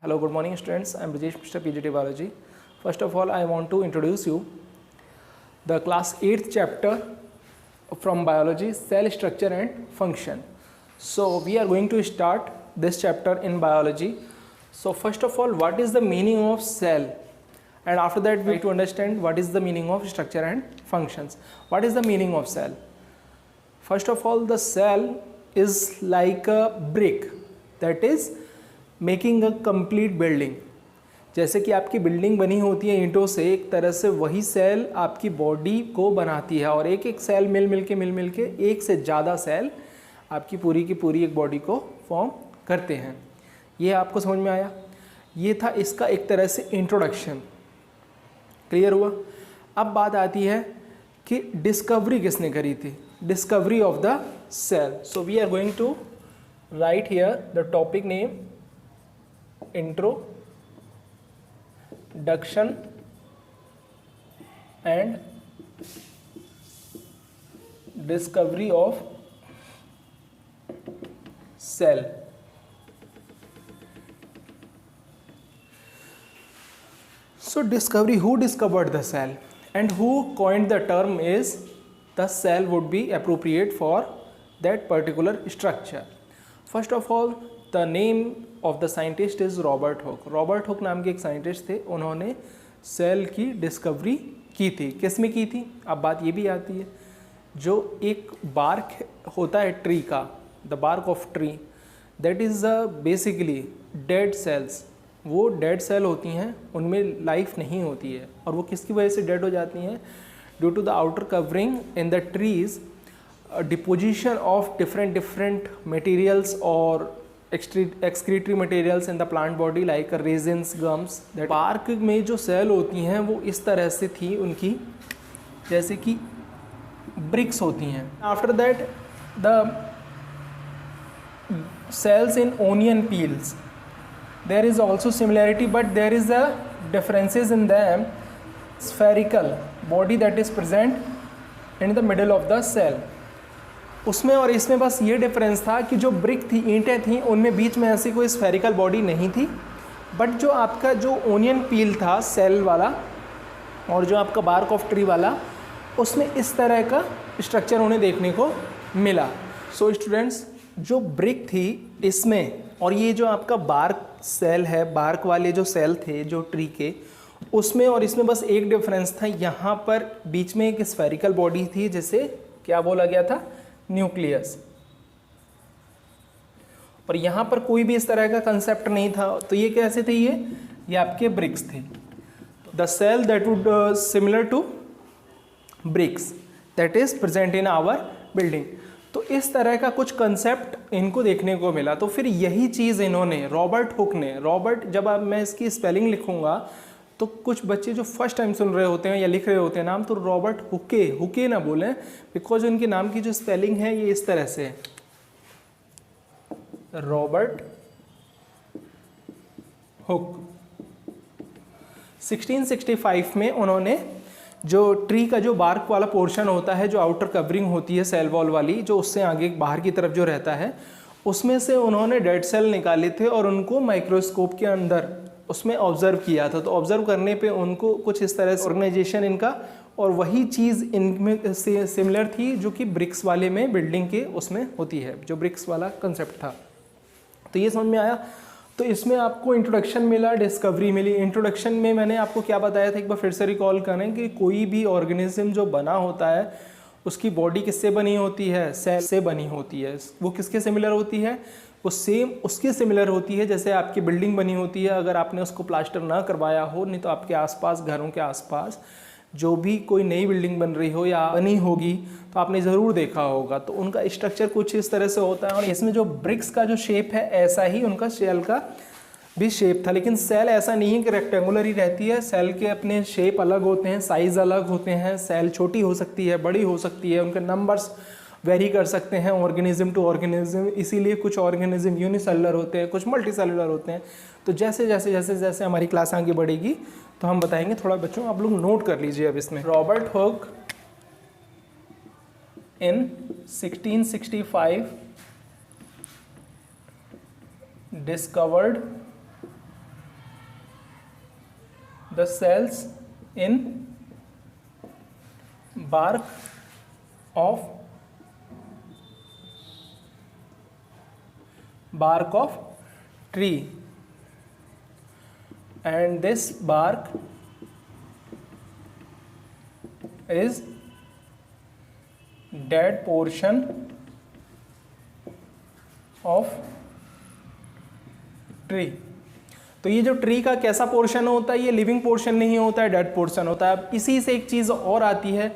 Hello, good morning students. I am Brijesh, Mr. PGT Biology. First of all, I want to introduce you the class 8th chapter from biology, cell structure and function. So we are going to start this chapter in biology. So first of all, what is the meaning of cell? And after that we need to understand what is the meaning of structure and functions. What is the meaning of cell? First of all, the cell is like a brick that is making a complete building. जैसे कि आपकी building बनी होती है ईंटों से, एक तरह से वही सेल आपकी बॉडी को बनाती है और एक एक सेल मिल मिल के एक से ज़्यादा सेल आपकी पूरी की पूरी एक बॉडी को फॉर्म करते हैं. ये आपको समझ में आया? ये था इसका एक तरह से इंट्रोडक्शन. क्लियर हुआ? अब बात आती है कि डिस्कवरी किसने करी थी. Discovery of the cell. So we are going to write here the topic name introduction and discovery of cell. So discovery, who discovered the cell and who coined the term is the cell would be appropriate for that particular structure. First of all, the name of the scientist is Robert Hooke. Robert Hooke नाम के एक scientist थे. उन्होंने cell की discovery की थी. किस में की थी? अब बात ये भी आती है, जो एक बार्क होता है ट्री का, the bark of tree, that is basically dead cells. वो डेड सेल होती हैं, उनमें लाइफ नहीं होती है. और वो किसकी वजह से डेड हो जाती हैं? Due to the outer covering in the trees, deposition of different materials और excretory materials in the plant body like resins, gums. That bark में जो सेल होती हैं वो इस तरह से थी उनकी, जैसे कि ब्रिक्स होती हैं. After that the cells in onion peels, there is also similarity but there is a differences in them. Spherical body that is present in the middle of the cell. उसमें और इसमें बस ये डिफरेंस था कि जो ब्रिक थी, ईंटें थी, उनमें बीच में ऐसी कोई स्फेरिकल बॉडी नहीं थी. बट जो आपका जो ओनियन पील था सेल वाला और जो आपका बार्क ऑफ ट्री वाला, उसमें इस तरह का स्ट्रक्चर उन्हें देखने को मिला. सो स्टूडेंट्स, जो ब्रिक थी इसमें और ये जो आपका बार्क सेल है, बार्क वाले जो सेल थे जो ट्री के, उसमें और इसमें बस एक डिफरेंस था. यहाँ पर बीच में एक स्फेरिकल बॉडी थी जिसे क्या बोला गया था? न्यूक्लियस. और यहाँ पर कोई भी इस तरह का कंसेप्ट नहीं था. तो ये कैसे थे? ये आपके ब्रिक्स थे. The cell that would similar to bricks that is present in our building. तो इस तरह का कुछ कंसेप्ट इनको देखने को मिला. तो फिर यही चीज़ इन्होंने, रॉबर्ट हुक ने, रॉबर्ट, जब अब मैं इसकी स्पेलिंग लिखूंगा तो कुछ बच्चे जो फर्स्ट टाइम सुन रहे होते हैं या लिख रहे होते हैं नाम, तो रॉबर्ट हुके ना बोलें, बिकॉज उनके नाम की जो स्पेलिंग है ये इस तरह से है, रॉबर्ट हुक. 1665 में उन्होंने जो ट्री का जो बार्क वाला पोर्शन होता है, जो आउटर कवरिंग होती है सेल वॉल वाली, जो उससे आगे बाहर की तरफ जो रहता है, उसमें से उन्होंने डेड सेल निकाले थे और उनको माइक्रोस्कोप के अंदर उसमें ऑब्जर्व किया था. तो ऑब्जर्व करने पे उनको कुछ इस तरह से ऑर्गेनाइजेशन इनका, और वही चीज़ इनमें से सिमिलर थी जो कि ब्रिक्स वाले में बिल्डिंग के उसमें होती है, जो ब्रिक्स वाला कंसेप्ट था. तो ये समझ में आया. तो इसमें आपको इंट्रोडक्शन मिला, डिस्कवरी मिली. इंट्रोडक्शन में मैंने आपको क्या बताया था, एक बार फिर से रिकॉल करें कि कोई भी ऑर्गेनिज्म जो बना होता है उसकी बॉडी किससे बनी होती है? सेल से बनी होती है. वो किसके सिमिलर होती है? वो सेम उसके सिमिलर होती है जैसे आपकी बिल्डिंग बनी होती है. अगर आपने उसको प्लास्टर ना करवाया हो, नहीं तो आपके आसपास, घरों के आसपास जो भी कोई नई बिल्डिंग बन रही हो या बनी होगी तो आपने ज़रूर देखा होगा. तो उनका स्ट्रक्चर कुछ इस तरह से होता है. और इसमें जो ब्रिक्स का जो शेप है, ऐसा ही उनका सेल का भी शेप था. लेकिन सेल ऐसा नहीं है कि रेक्टेंगुलर ही रहती है. सेल के अपने शेप अलग होते हैं, साइज़ अलग होते हैं. सेल छोटी हो सकती है, बड़ी हो सकती है, उनके नंबर्स वेरी कर सकते हैं ऑर्गेनिज्म टू ऑर्गेनिज्म. इसीलिए कुछ ऑर्गेनिज्म यूनिसेलुलर होते हैं, कुछ मल्टीसेलुलर होते हैं. तो जैसे जैसे जैसे जैसे हमारी क्लास आगे बढ़ेगी तो हम बताएंगे. थोड़ा बच्चों आप लोग नोट कर लीजिए. अब इसमें Robert Hooke in 1665 discovered the cells in bark of tree, and this bark is dead portion of tree। तो ये जो ट्री का कैसा पोर्शन होता है, ये लिविंग पोर्शन नहीं होता है, डेड पोर्शन होता है। अब इसी से एक चीज़ और आती है,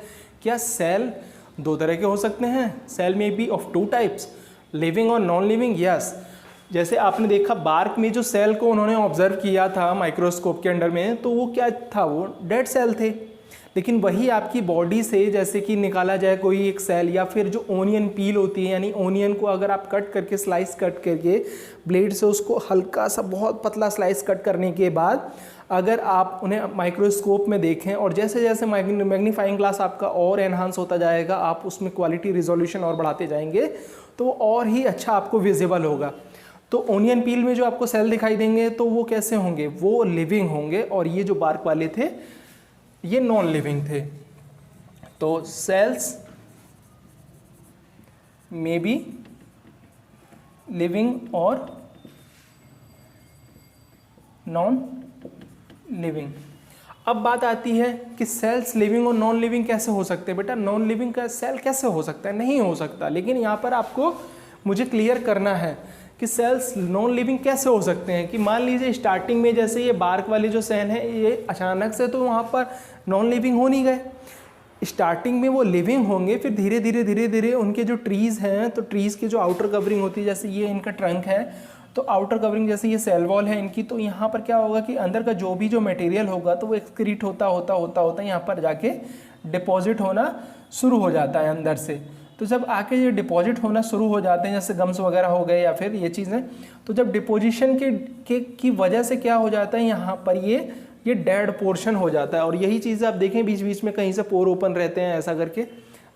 क्या सेल दो तरह के हो सकते हैं? सेल में be of two types, living और नॉन लिविंग। यस, जैसे आपने देखा बार्क में जो सेल को उन्होंने ऑब्जर्व किया था माइक्रोस्कोप के अंडर में, तो वो क्या था, वो डेड सेल थे। लेकिन वही आपकी बॉडी से जैसे कि निकाला जाए कोई एक सेल, या फिर जो ओनियन पील होती है, यानी ओनियन को अगर आप कट करके स्लाइस कट करके ब्लेड से उसको हल्का सा बहुत पतला स्लाइस कट करने के बाद अगर आप उन्हें माइक्रोस्कोप में देखें और जैसे जैसे मैग्नीफाइंग ग्लास आपका और एनहांस होता जाएगा, आप उसमें क्वालिटी रिजोल्यूशन और बढ़ाते जाएंगे, तो वो और ही अच्छा आपको विजिबल होगा। तो ओनियन पील में जो आपको सेल दिखाई देंगे तो वो कैसे होंगे, वो लिविंग होंगे, और ये जो बार्क वाले थे ये नॉन लिविंग थे। तो सेल्स मे बी लिविंग और नॉन लिविंग। अब बात आती है कि सेल्स लिविंग और नॉन लिविंग कैसे हो सकते हैं। बेटा नॉन लिविंग का सेल कैसे हो सकता है, नहीं हो सकता। लेकिन यहाँ पर आपको मुझे क्लियर करना है कि सेल्स नॉन लिविंग कैसे हो सकते हैं। कि मान लीजिए स्टार्टिंग में जैसे ये बार्क वाले जो सेल हैं, ये अचानक से तो वहाँ पर नॉन लिविंग हो नहीं गए, स्टार्टिंग में वो लिविंग होंगे, फिर धीरे धीरे उनके जो ट्रीज़ हैं, तो ट्रीज़ की जो आउटर कवरिंग होती है, जैसे ये इनका ट्रंक है, तो आउटर कवरिंग जैसे ये सेल वॉल है इनकी, तो यहाँ पर क्या होगा कि अंदर का जो भी जो मटेरियल होगा तो वो एक्सक्रीट होता यहाँ पर जाके डिपॉजिट होना शुरू हो जाता है अंदर से। तो जब आके ये डिपॉजिट होना शुरू हो जाते हैं, जैसे गम्स वगैरह हो गए या फिर ये चीज़ें, तो जब डिपोजिशन की वजह से क्या हो जाता है, यहाँ पर ये डेड पोर्शन हो जाता है। और यही चीज़ आप देखें बीच बीच में कहीं से पोर ओपन रहते हैं ऐसा करके,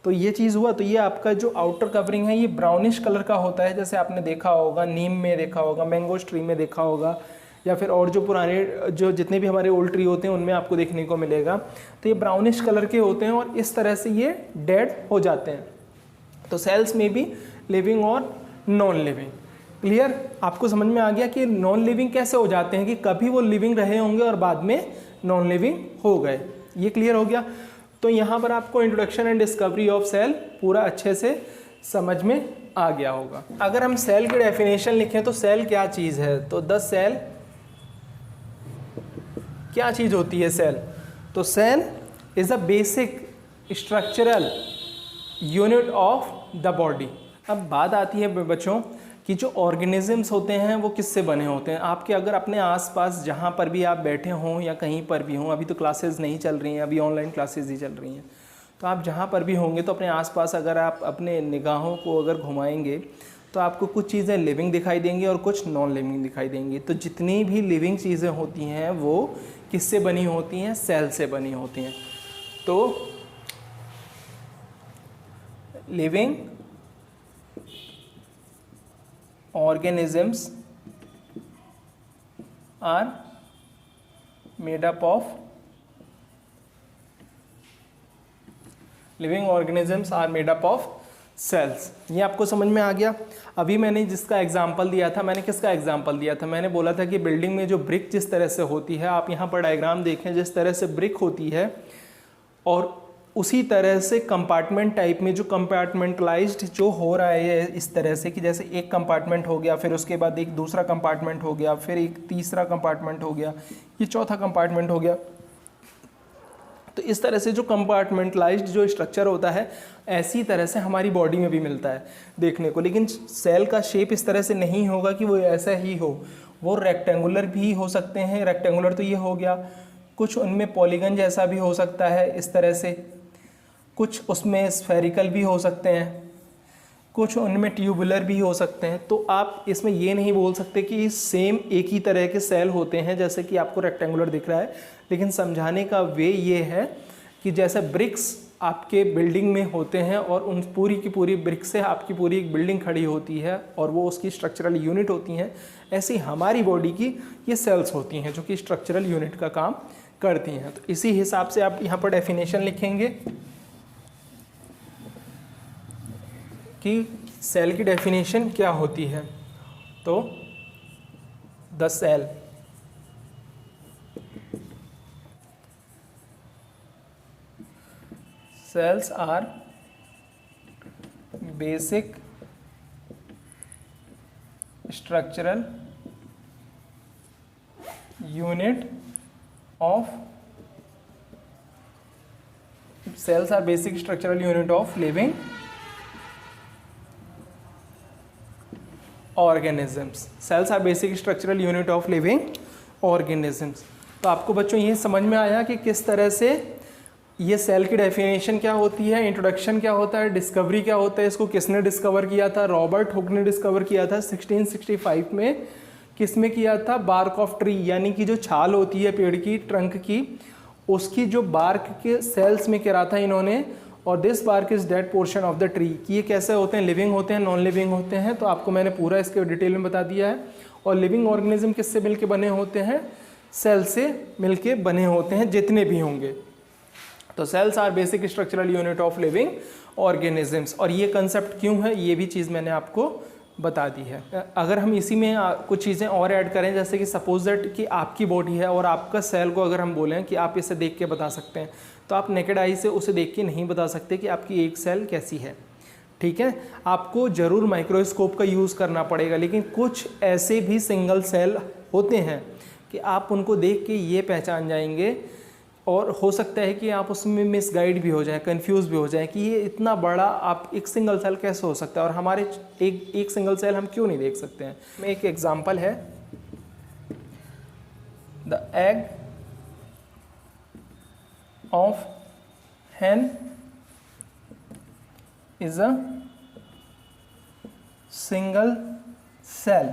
तो ये चीज़ हुआ। तो ये आपका जो आउटर कवरिंग है ये ब्राउनिश कलर का होता है, जैसे आपने देखा होगा नीम में देखा होगा, मैंगोस ट्री में देखा होगा, या फिर और जो पुराने जो जितने भी हमारे ओल्ड ट्री होते हैं उनमें आपको देखने को मिलेगा। तो ये ब्राउनिश कलर के होते हैं और इस तरह से ये डेड हो जाते हैं। तो सेल्स में भी लिविंग और नॉन लिविंग। क्लियर, आपको समझ में आ गया कि नॉन लिविंग कैसे हो जाते हैं, कि कभी वो लिविंग रहे होंगे और बाद में नॉन लिविंग हो गए। ये क्लियर हो गया। तो यहाँ पर आपको introduction and discovery of cell पूरा अच्छे से समझ में आ गया होगा। अगर हम सेल की डेफिनेशन लिखें तो सेल क्या चीज़ है, तो द सेल क्या चीज़ होती है सेल, तो cell is a basic structural unit of the body. अब बात आती है बच्चों कि जो ऑर्गेनिजम्स होते हैं वो किससे बने होते हैं। आपके अगर अपने आसपास जहाँ पर भी आप बैठे हों या कहीं पर भी हों, अभी तो क्लासेस नहीं चल रही हैं, अभी ऑनलाइन क्लासेस ही चल रही हैं, तो आप जहाँ पर भी होंगे तो अपने आसपास अगर आप अपने निगाहों को अगर घुमाएंगे तो आपको कुछ चीज़ें लिविंग दिखाई देंगी और कुछ नॉन लिविंग दिखाई देंगी। तो जितनी भी लिविंग चीज़ें होती हैं वो किससे बनी होती हैं, सेल से बनी होती हैं। तो living organisms are made up of cells। ये आपको समझ में आ गया। अभी मैंने जिसका एग्जाम्पल दिया था, मैंने किसका एग्जाम्पल दिया था, मैंने बोला था कि बिल्डिंग में जो ब्रिक जिस तरह से होती है, आप यहाँ पर डायग्राम देखें, जिस तरह से ब्रिक होती है और उसी तरह से कंपार्टमेंट टाइप में जो कंपार्टमेंटलाइज्ड जो हो रहा है इस तरह से कि जैसे एक कंपार्टमेंट हो गया, फिर उसके बाद एक दूसरा कंपार्टमेंट हो गया, फिर एक तीसरा कंपार्टमेंट हो गया, ये चौथा कंपार्टमेंट हो गया। तो इस तरह से जो कंपार्टमेंटलाइज्ड जो स्ट्रक्चर होता है, ऐसी तरह से हमारी बॉडी में भी मिलता है देखने को। लेकिन सेल का शेप इस तरह से नहीं होगा कि वो ऐसा ही हो, वो रेक्टेंगुलर भी हो सकते हैं। रेक्टेंगुलर तो ये हो गया, कुछ उनमें पॉलीगन जैसा भी हो सकता है इस तरह से, कुछ उसमें स्फेरिकल भी हो सकते हैं, कुछ उनमें ट्यूबुलर भी हो सकते हैं। तो आप इसमें ये नहीं बोल सकते कि सेम एक ही तरह के सेल होते हैं जैसे कि आपको रेक्टेंगुलर दिख रहा है। लेकिन समझाने का वे ये है कि जैसे ब्रिक्स आपके बिल्डिंग में होते हैं और उन पूरी की पूरी ब्रिक से आपकी पूरी एक बिल्डिंग खड़ी होती है और वो उसकी स्ट्रक्चरल यूनिट होती हैं, ऐसी हमारी बॉडी की ये सेल्स होती हैं जो कि स्ट्रक्चरल यूनिट का काम करती हैं। तो इसी हिसाब से आप यहाँ पर डेफिनेशन लिखेंगे कि सेल की डेफिनेशन क्या होती है। तो the cell cells are basic structural unit of living organisms. Cells are basic structural unit of living organisms. तो आपको बच्चों ये समझ में आया कि किस तरह से ये सेल की डेफिनेशन क्या होती है, इंट्रोडक्शन क्या होता है, डिस्कवरी क्या होता है, इसको किसने डिस्कवर किया था, रॉबर्ट हुक ने डिस्कवर किया था 1665 में। किस में किया था, बार्क ऑफ ट्री, यानी कि जो छाल होती है पेड़ की, ट्रंक की, उसकी जो बार्क के सेल्स में गिरा था इन्होंने। और this bark is dead portion of the tree, कि ये कैसे होते हैं, लिविंग होते हैं, नॉन लिविंग होते हैं। तो आपको मैंने पूरा इसके डिटेल में बता दिया है। और लिविंग ऑर्गेनिज्म किससे मिलके बने होते हैं, सेल से मिलके बने होते हैं, जितने भी होंगे। तो cells are basic structural unit of living organisms. और ये कंसेप्ट क्यों है, ये भी चीज़ मैंने आपको बता दी है। अगर हम इसी में कुछ चीज़ें और ऐड करें, जैसे कि सपोज दैट कि आपकी बॉडी है और आपका सेल को अगर हम बोलें कि आप इसे देख के बता सकते हैं, तो आप नेकेड आई से उसे देख के नहीं बता सकते कि आपकी एक सेल कैसी है। ठीक है, आपको ज़रूर माइक्रोस्कोप का यूज़ करना पड़ेगा, लेकिन कुछ ऐसे भी सिंगल सेल होते हैं कि आप उनको देख के ये पहचान जाएंगे। और हो सकता है कि आप उसमें मिसगाइड भी हो जाए, कंफ्यूज भी हो जाए कि ये इतना बड़ा आप एक सिंगल सेल कैसे हो सकता है, और हमारे एक सिंगल सेल हम क्यों नहीं देख सकते हैं। में एक एग्जांपल है, the egg of hen is a single cell.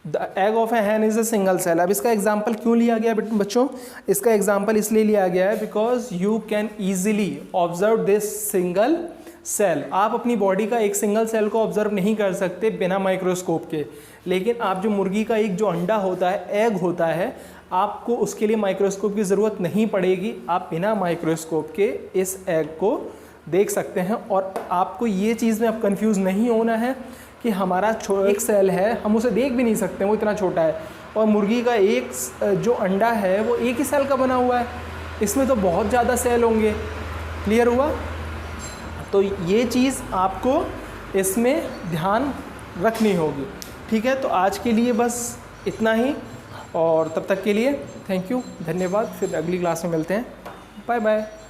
The egg of a hen is a single cell. अब इसका एग्जाम्पल क्यों लिया गया बच्चों, इसका एग्जाम्पल इसलिए लिया गया है because you can easily observe this single cell. आप अपनी बॉडी का एक सिंगल सेल को ऑब्जर्व नहीं कर सकते बिना माइक्रोस्कोप के, लेकिन आप जो मुर्गी का एक जो अंडा होता है, एग होता है, आपको उसके लिए माइक्रोस्कोप की ज़रूरत नहीं पड़ेगी। आप बिना माइक्रोस्कोप के इस एग को देख सकते हैं। और आपको ये चीज़ में अब कंफ्यूज नहीं होना है कि हमारा एक सेल है, हम उसे देख भी नहीं सकते, वो इतना छोटा है, और मुर्गी का एक जो अंडा है वो एक ही सेल का बना हुआ है, इसमें तो बहुत ज़्यादा सेल होंगे। क्लियर हुआ? तो ये चीज़ आपको इसमें ध्यान रखनी होगी। ठीक है, तो आज के लिए बस इतना ही, और तब तक के लिए थैंक यू, धन्यवाद। फिर अगली क्लास में मिलते हैं। Bye bye.